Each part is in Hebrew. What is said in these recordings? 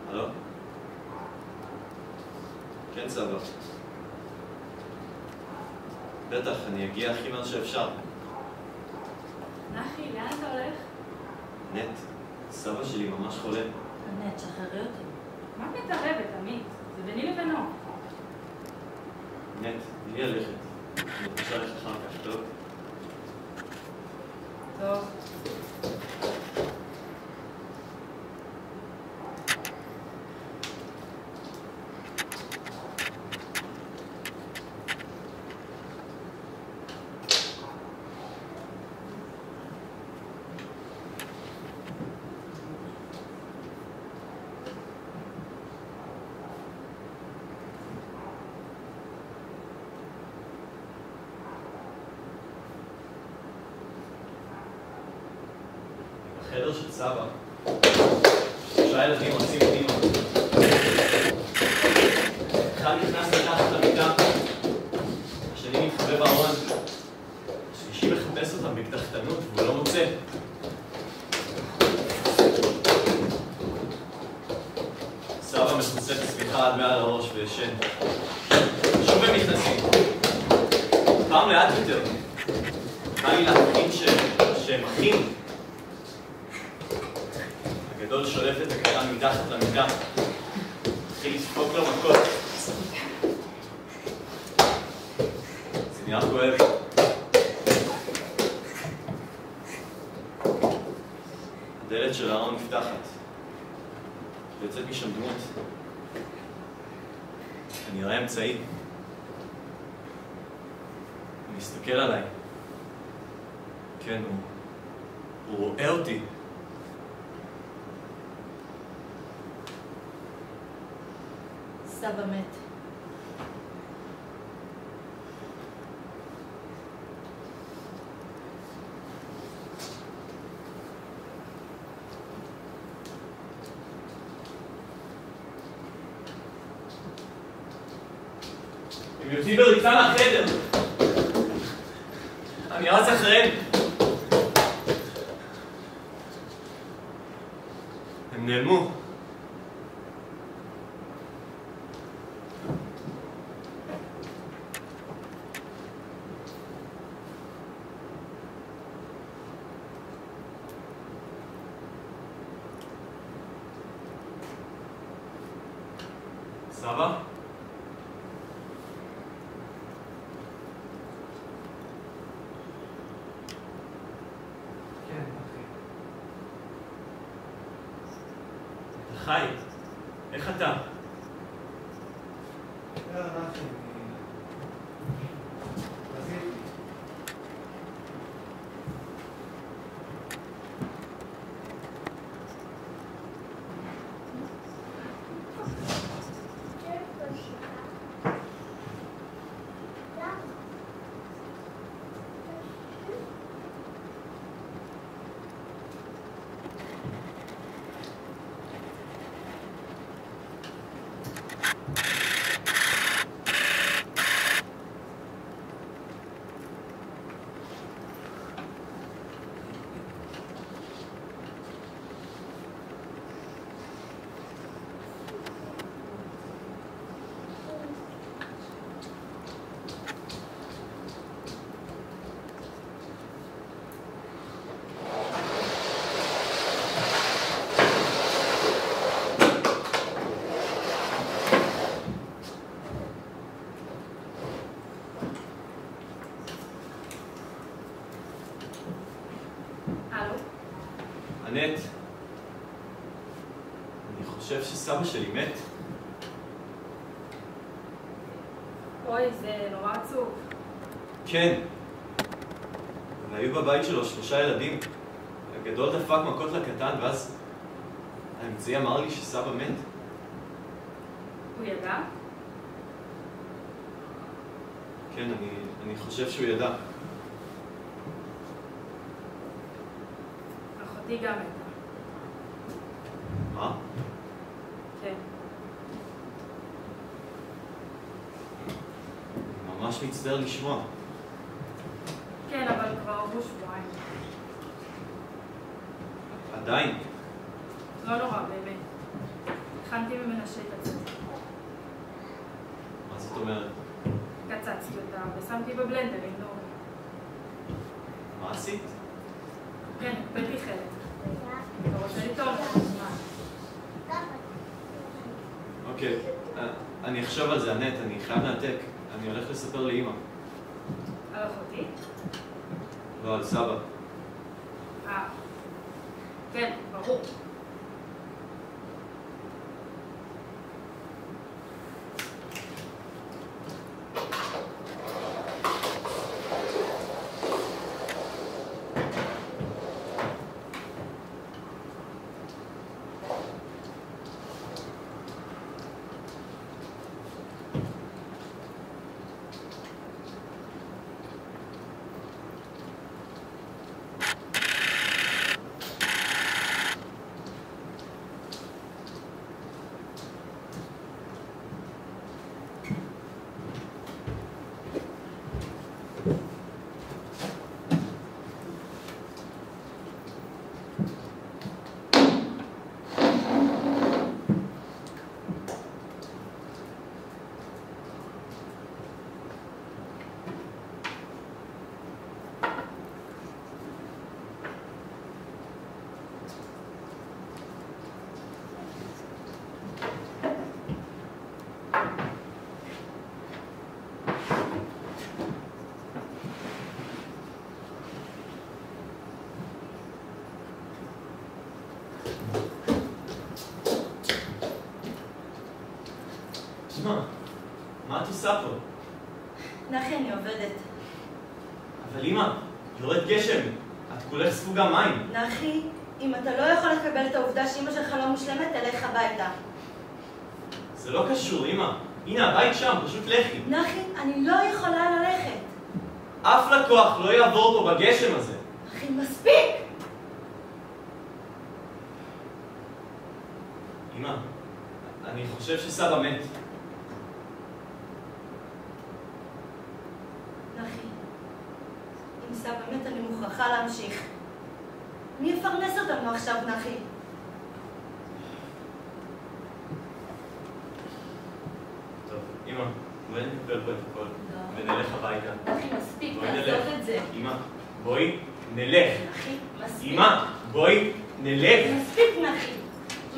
הלו? כן, סבא. בטח, אני אגיע הכי מהר שאפשר. נחי, לאן אתה הולך? נט, סבא שלי ממש חולה. נט, שחררי אותי. מה את מתערבת, עמית? זה ביני לבינו. נט, תני לי ללכת. אני רוצה ללכת אחר כך, טוב? טוב. בחדר של סבא. 3 ילדים רוצים פנימה. אחד נכנס לתחת למיטה, השני מתחבא בארון, השלישי מחפש אותם בקדחתנות והוא לא מוצא. סבא מכוסה את הספיחה עד מעל הראש וישן. שוב הם נכנסים. פעם לאט יותר. בא לי להבין שהם אחים. הגדול שולף את הקטן מתחת למיטה. התחיל לספוק לו מכות. זה נראה כואב. הדלת של הארון נפתחת. ויוצאת משם דמות. אני נראה אמצעי. הוא מסתכל עליי. כן, הוא רואה אותי. סבא מת. הם יוצאים בריצה מהחדר. אני רץ אחריהם. הם נעלמו. סבא? כן, אחי. אתה חי. איך אתה? יאללה, אחי. רציתי. נט, אני חושב שסבא שלי מת. אוי, זה נורא עצוב. כן. והיו בבית שלו 3 ילדים. הגדול דפק מכות לקטן, ואז האמצעי אמר לי שסבא מת. הוא ידע? כן, אני חושב שהוא ידע. אחותי גם ידעה. מה? כן. אני ממש מצטער לשמוע. כן, אבל כבר עברו שבועיים. עדיין. לא נורא, באמת. הכנתי ממנה שתצאת. מה זאת אומרת? קצצתי אותה ושמתי בבלנדר עם נור. מה עשית? כן, הקפאתי חלק. אתה רוצה לטעום? אוקיי, אני אחשוב על זה, ענת, אני חייב להעתק. אני הולך לספר לאמא. על אחותי? לא, על סבא. כן, ברור. מה את עושה פה? נחי, אני עובדת. אבל אמא, יורד גשם. את כולך ספוגה מים. נחי, אם אתה לא יכול לקבל את העובדה שאמא שלך לא מושלמת, תלך הביתה. זה לא קשור, אמא. הנה, הבית שם, פשוט לכי. נחי, אני לא יכולה ללכת. אף לקוח לא יעבור פה בגשם הזה. נחי, מספיק! אמא, אני חושב שסבא מת. נחי, אם סבא מת אני מוכרחה להמשיך. מי יפרנס אותנו עכשיו, נחי? טוב, אמא, בואי נקבל פה את הכל. ונלך הביתה. נחי, מספיק, בואי תעזוב נלך. את זה. אמא, בואי נלך. נחי, מספיק. אמא, בואי נלך. מספיק, נחי.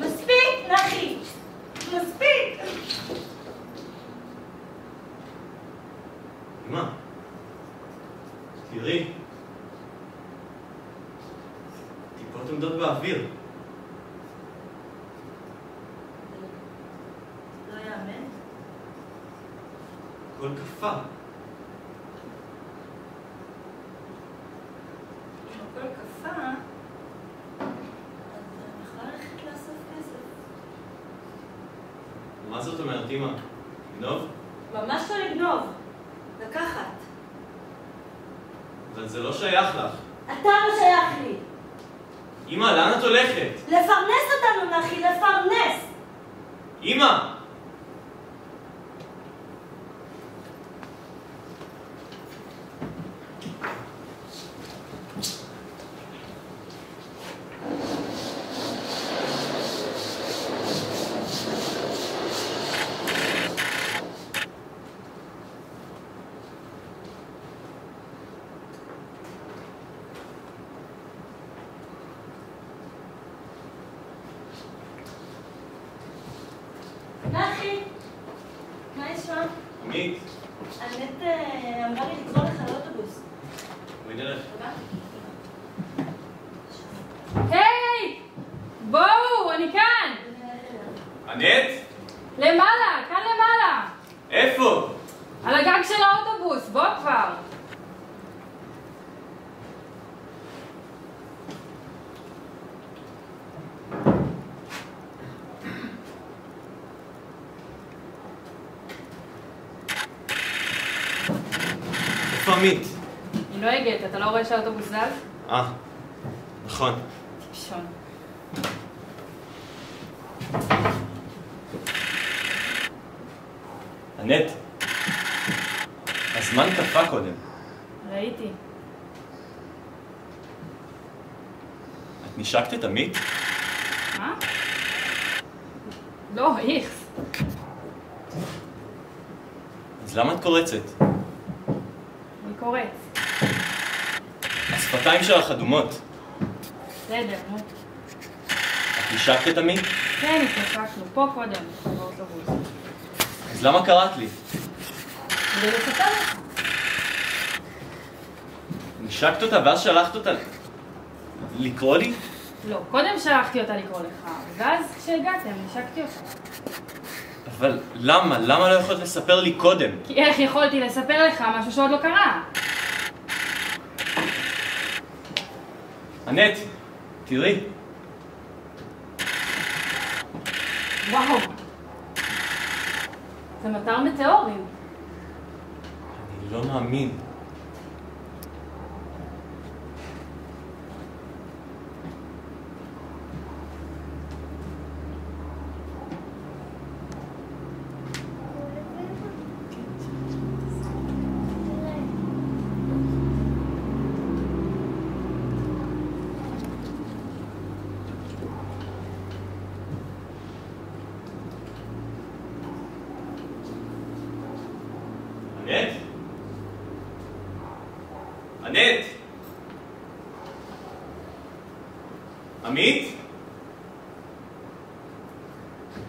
מספיק, נחי. מספיק. אמא, תראי. טיפות עומדות באוויר. לא יאמן. הכל קפא. אם הכל קפא, אז אני יכולה ללכת לאסוף כסף. מה זאת אומרת, אמא? לגנוב? ממש לא לגנוב. לקחת. אבל זה לא שייך לך. אתה לא שייך לי. אמא, לאן את הולכת? לפרנס אותנו, נחי, לפרנס. אמא! נחי, מה יש שם? עמית, האמת אמרה לי לקרוא לך לאוטובוס. בואי נלך. תודה. היי! בואו, אני כאן! ענת? למעלה, כאן למעלה! איפה? על הגג של האוטובוס, בוא כבר. איפה עמית? היא לא הגעת, אתה לא רואה שהאוטובוס זז? נכון. טיפשון. ענת, הזמן קפא קודם. ראיתי. את נשקת את עמית? מה? לא, איכס. אז למה את קורצת? אני קורץ. השפתיים שלך אדומות. בסדר, נו. את נשקת את עמית? כן, התנשקנו. פה קודם, באוטובוס. אז למה קראת לי? כדי לספר לך. נשקת אותה ואז שלחת אותה לקרוא לי? לא, קודם שלחתי אותה לקרוא לך, ואז כשהגעתם, נשקתי אותה. אבל למה? למה לא יכולת לספר לי קודם? כי איך יכולתי לספר לך משהו שעוד לא קרה? ענת, תראי. וואו. זה מטר מטאורים. אני לא מאמין. ענת? ענת? עמית?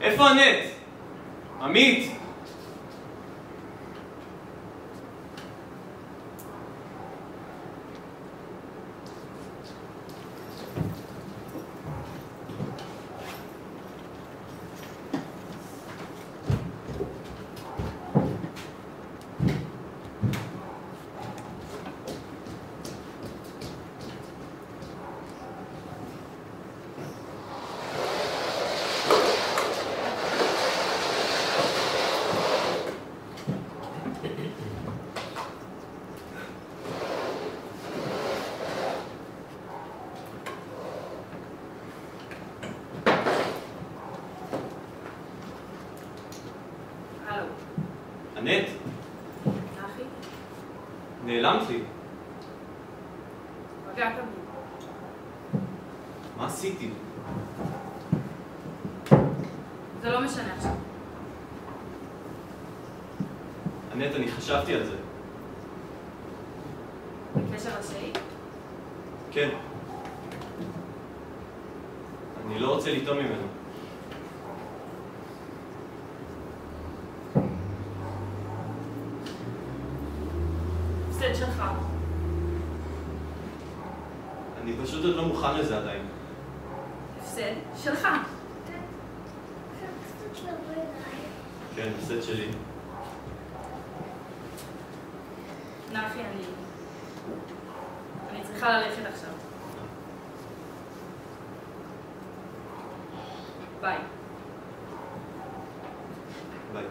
איפה ענת? עמית? הלו. ענת? אחי? נעלמת לי. פגעת בי. מה עשיתי? זה לא משנה עכשיו. ענת, אני חשבתי על זה. בקשר לשהי? כן. אני לא רוצה לטעום ממנו. הפסד שלך. אני פשוט עוד לא מוכן לזה עדיין. הפסד שלך. כן, הפסד שלי. נחי, אני צריכה ללכת עכשיו. ביי. ביי.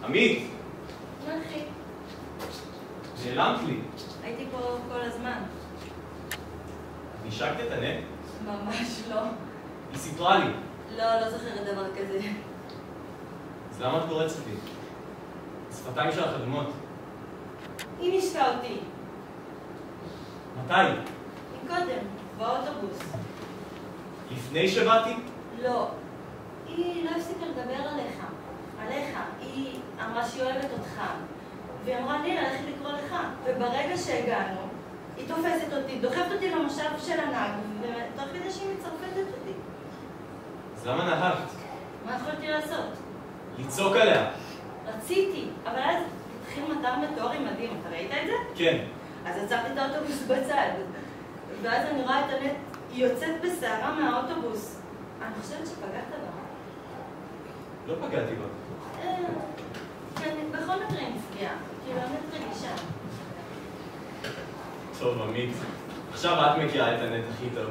עמית, נחי, נעלמת לי. הייתי פה כל הזמן. נשקת את ענת? ממש לא. היא סיפרה לי. לא זוכרת דבר כזה. אז למה את קורצת לי? השפתיים שלך אדומות. היא נשקה אותי. מתי? קודם, באוטובוס. לפני שבאתי? לא. היא לא הפסיקה לדבר עליך. היא אמרה שהיא אוהבת אותך. והיא אמרה לי ללכת לקרוא לך. וברגע שהגענו, היא תופסת אותי, דוחפת אותי למושב של הנהג, ותוך כדי שהיא מצרפתת אותי. אז למה נהגת? מה יכולתי לעשות? לצעוק עליה. רציתי, אבל אז התחיל מטר מטאורי מדהים, אתה ראית את זה? כן. אז עצרתי את האוטובוס בצד, ואז אני רואה את הנט, היא יוצאת בסערה מהאוטובוס. אני חושבת שפגעת בה. לא פגעתי בה. כן, בכל מקרה היא נפגעה, כאילו האמת רגישה. טוב, עמית. עכשיו את מכירה את הנט הכי טוב.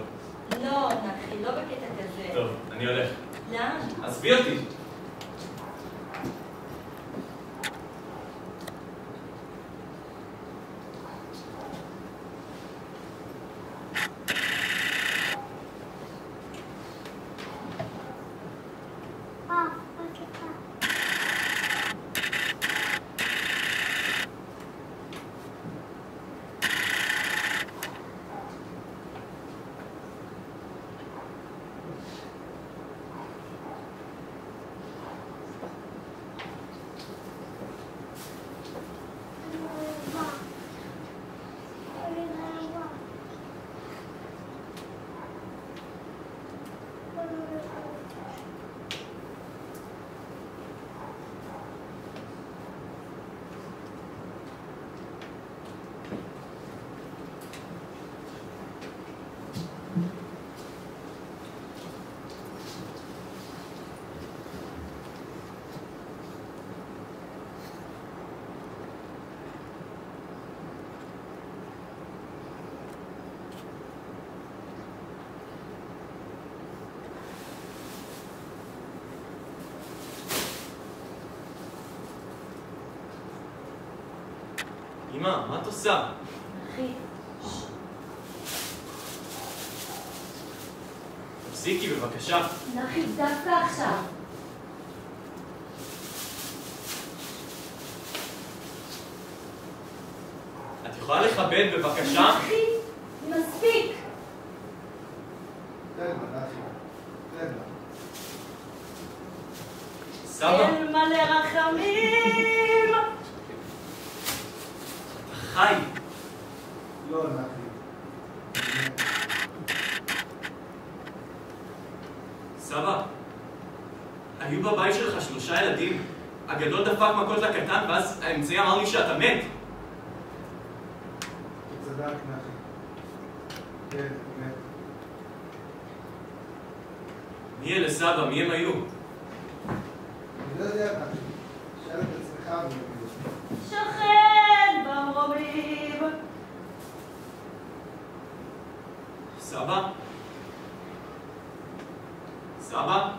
לא, נחי, לא בקטע כזה. טוב, אני הולך. לאן? עזבי אותי. אמא, מה את עושה? אחי. תפסיקי בבקשה. נחי, דווקא עכשיו. את יכולה לכבד בבקשה? נחי, מספיק. תן לה, נחי. תן לה. סבא, אין מלא רחמים. חי. לא, נחי. סבא, היו בבית שלך 3 ילדים. הגדול דפק מכות לקטן, ואז האמצעי אמר לי שאתה מת. אתה צדק, נחי. כן, מת. מי אלה סבא? מי הם היו? אני לא יודע, נחי. שאל את עצמך ומבין. שכן במרומים. סבא? סבא?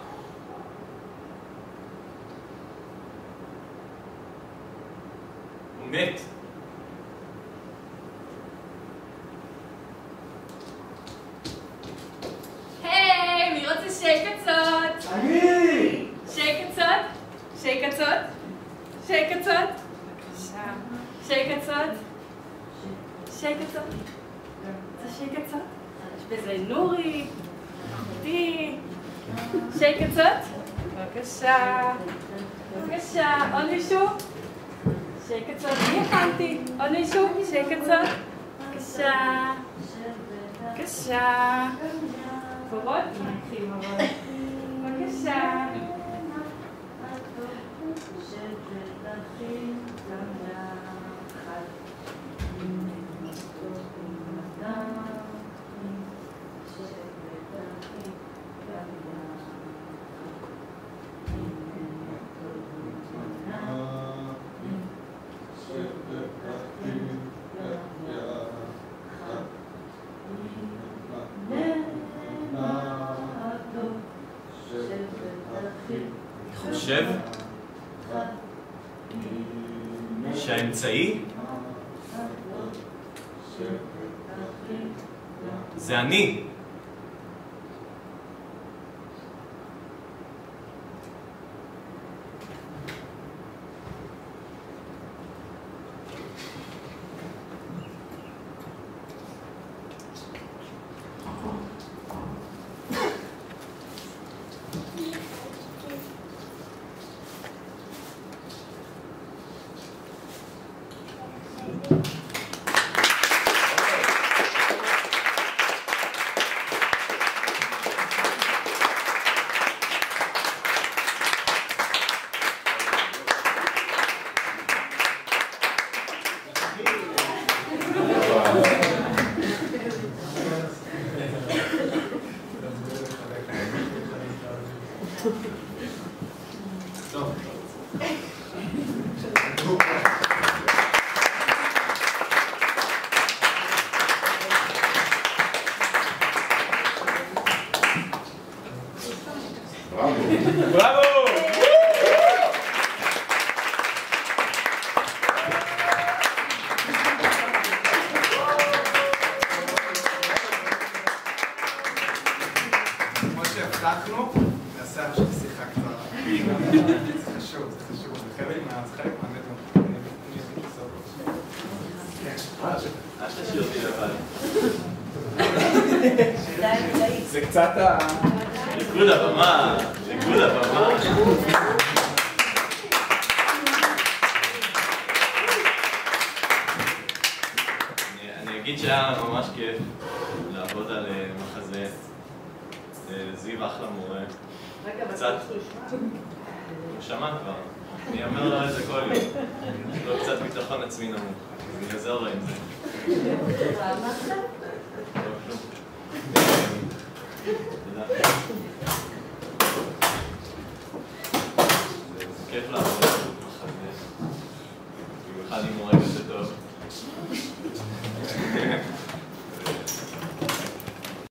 הוא מת. היי, מי רוצה שייק עצות? אני! שייק עצות? שייק עצות? שייק עצות? בבקשה. שייק עצות? שייק עצות? זה שייק עצות? יש בזה נורי, אחותי. שייק עצות? בבקשה. בבקשה. עוד מישהו? שייק עצות. אני הכנתי. עוד מישהו? שייק עצות? בבקשה. בבקשה. פורות? נתחיל אבל. בבקשה. אני חושב שהאמצעי זה אני. אנחנו נעשה עכשיו שיחה קצרה. זה חשוב, זה חשוב. זה חלק מהנדון. אל תשאיר אותי לבד. זה קצת ריקוד הבמה, ריקוד הבמה. אני אגיד שהיה ממש כיף לעבוד על מחזה. זיו אחלה מורה. קצת... הוא שמע כבר. אני אומר לו את זה כל יום. יש לו קצת ביטחון עצמי נמוך. אני אעזור לו עם זה. מה זה? תודה. כיף לעבוד.